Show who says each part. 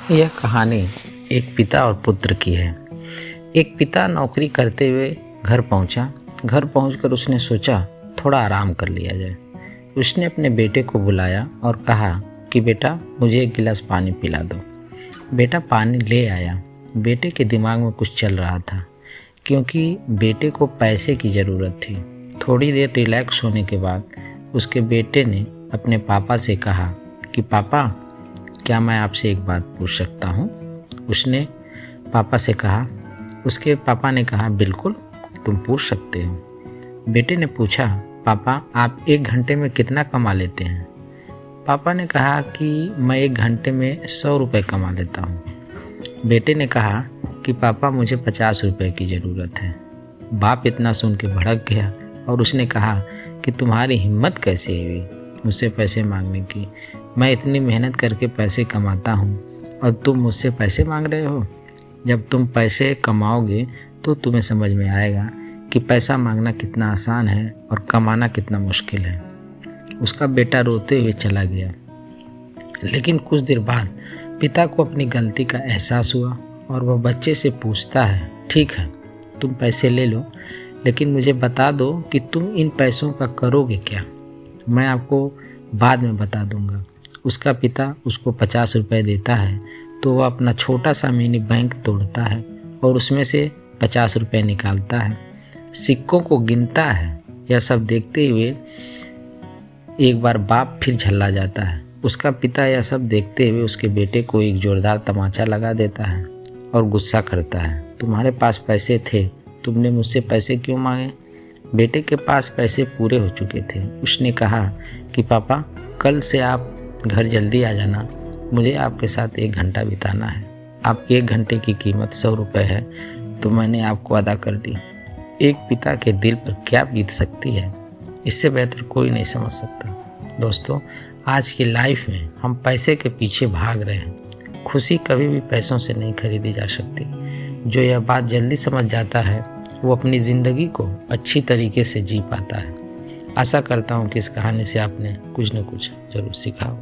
Speaker 1: यह कहानी एक पिता और पुत्र की है। एक पिता नौकरी करते हुए घर पहुंचा। घर पहुंचकर उसने सोचा थोड़ा आराम कर लिया जाए। उसने अपने बेटे को बुलाया और कहा कि बेटा मुझे एक गिलास पानी पिला दो। बेटा पानी ले आया। बेटे के दिमाग में कुछ चल रहा था क्योंकि बेटे को पैसे की ज़रूरत थी। थोड़ी देर रिलैक्स होने के बाद उसके बेटे ने अपने पापा से कहा कि पापा क्या मैं आपसे एक बात पूछ सकता हूँ। उसने पापा से कहा। उसके पापा ने कहा बिल्कुल तुम पूछ सकते हो। बेटे ने पूछा पापा आप 1 घंटे में कितना कमा लेते हैं। पापा ने कहा कि मैं 1 घंटे में 100 रुपये कमा लेता हूँ। बेटे ने कहा कि पापा मुझे 50 रुपये की ज़रूरत है। बाप इतना सुन के भड़क गया और उसने कहा कि तुम्हारी हिम्मत कैसे हुई मुझसे पैसे मांगने की। मैं इतनी मेहनत करके पैसे कमाता हूँ और तुम मुझसे पैसे मांग रहे हो। जब तुम पैसे कमाओगे तो तुम्हें समझ में आएगा कि पैसा मांगना कितना आसान है और कमाना कितना मुश्किल है। उसका बेटा रोते हुए चला गया। लेकिन कुछ देर बाद पिता को अपनी गलती का एहसास हुआ और वह बच्चे से पूछता है ठीक है तुम पैसे ले लो, लेकिन मुझे बता दो कि तुम इन पैसों का करोगे क्या। मैं आपको बाद में बता दूंगा। उसका पिता उसको 50 रुपये देता है तो वह अपना छोटा सा मिनी बैंक तोड़ता है और उसमें से 50 रुपये निकालता है, सिक्कों को गिनता है। यह सब देखते हुए एक बार बाप फिर झल्ला जाता है। उसका पिता यह सब देखते हुए उसके बेटे को एक जोरदार तमाचा लगा देता है और गुस्सा करता है तुम्हारे पास पैसे थे, तुमने मुझसे पैसे क्यों मांगे। बेटे के पास पैसे पूरे हो चुके थे। उसने कहा कि पापा कल से आप घर जल्दी आ जाना, मुझे आपके साथ 1 घंटा बिताना है। आपके 1 घंटे की कीमत 100 रुपये है तो मैंने आपको अदा कर दी। एक पिता के दिल पर क्या बीत सकती है, इससे बेहतर कोई नहीं समझ सकता। दोस्तों आज की लाइफ में हम पैसे के पीछे भाग रहे हैं। खुशी कभी भी पैसों से नहीं खरीदी जा सकती। जो यह बात जल्दी समझ जाता है वो अपनी ज़िंदगी को अच्छी तरीके से जी पाता है। आशा करता हूँ कि इस कहानी से आपने कुछ न कुछ ज़रूर सीखा हो।